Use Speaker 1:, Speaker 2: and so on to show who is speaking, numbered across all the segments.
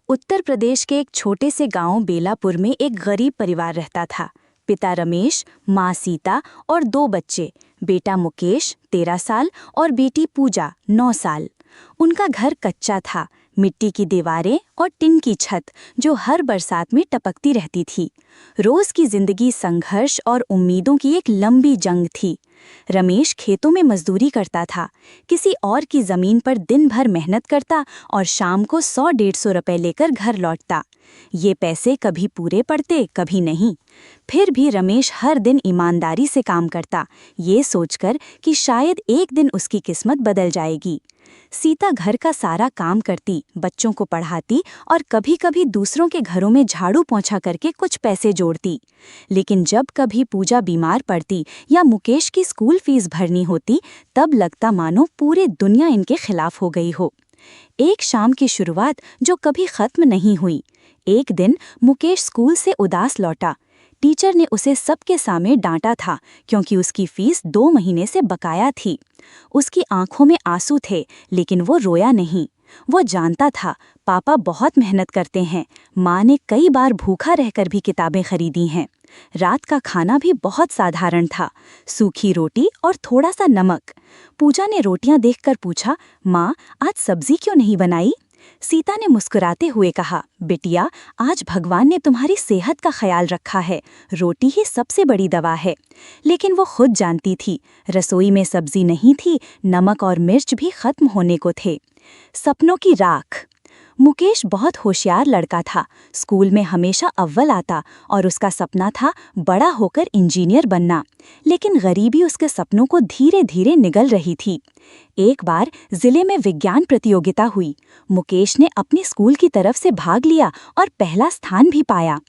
Speaker 1: उत्तर प्रदेश के एक छोटे से गांव बेलापुर में एक गरीब परिवार रहता था। पिता रमेश, माँ सीता और दो बच्चे, बेटा मुकेश 13 साल और बेटी पूजा 9 साल। उनका घर कच्चा था, मिट्टी की दीवारें और टिन की छत जो हर बरसात में टपकती रहती थी। रोज की जिंदगी संघर्ष और उम्मीदों की एक लंबी जंग थी। रमेश खेतों में मजदूरी करता था, किसी और की जमीन पर दिन भर मेहनत करता और शाम को 100-150 रुपए लेकर घर लौटता। ये पैसे कभी पूरे पड़ते, कभी नहीं। फिर भी रमेश हर दिन ईमानदारी से काम करता, ये सोचकर कि शायद एक दिन उसकी किस्मत बदल जाएगी। सीता घर का सारा काम करती, बच्चों को पढ़ाती और कभी-कभी दूसरों के घरों में झाड़ू पोंछा करके कुछ पैसे जोड़ती। लेकिन जब कभी पूजा बीमार पड़ती या मुकेश की स्कूल फीस भरनी होती, तब लगता मानो पूरी दुनिया इनके खिलाफ हो गई हो। एक शाम की शुरुआत जो कभी खत्म नहीं हुई। एक दिन मुकेश स्कूल से उदास लौटा। टीचर ने उसे सबके सामने डांटा था क्योंकि उसकी फीस 2 महीने से बकाया थी। उसकी आंखों में आंसू थे, लेकिन वो रोया नहीं। वो जानता था पापा बहुत मेहनत करते हैं, माँ ने कई बार भूखा रहकर भी किताबें खरीदी हैं। रात का खाना भी बहुत साधारण था, सूखी रोटी और थोड़ा सा नमक। पूजा ने रोटियां देखकर पूछा, माँ आज सब्जी क्यों नहीं बनाई? सीता ने मुस्कुराते हुए कहा, बिटिया आज भगवान ने तुम्हारी सेहत का ख्याल रखा है, रोटी ही सबसे बड़ी दवा है। लेकिन वो खुद जानती थी, रसोई में सब्जी नहीं थी, नमक और मिर्च भी खत्म होने को थे। सपनों की राख। मुकेश बहुत होशियार लड़का था, स्कूल में हमेशा अव्वल आता और उसका सपना था बड़ा होकर इंजीनियर बनना। लेकिन गरीबी उसके सपनों को धीरे धीरे निगल रही थी। एक बार जिले में विज्ञान प्रतियोगिता हुई। मुकेश ने अपनी स्कूल की तरफ से भाग लिया और पहला स्थान भी पाया।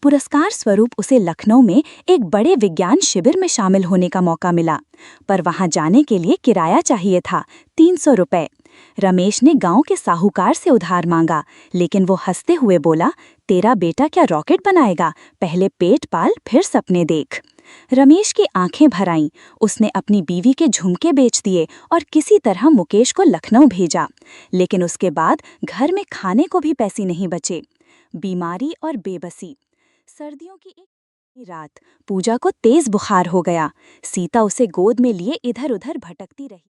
Speaker 1: पुरस्कार स्वरूप उसे लखनऊ में एक बड़े विज्ञान शिविर में शामिल होने का मौका मिला, पर वहां जाने के लिए किराया चाहिए था, 300 रुपए। रमेश ने गांव के साहूकार से उधार मांगा, लेकिन वो हंसते हुए बोला, तेरा बेटा क्या रॉकेट बनाएगा, पहले पेट पाल फिर सपने देख। रमेश की आंखें भर आईं। उसने अपनी बीवी के झुमके बेच दिए और किसी तरह मुकेश को लखनऊ भेजा। लेकिन उसके बाद घर में खाने को भी पैसे नहीं बचे। बीमारी और बेबसी। सर्दियों की एक रात पूजा को तेज बुखार हो गया। सीता उसे गोद में लिए इधर उधर भटकती रही।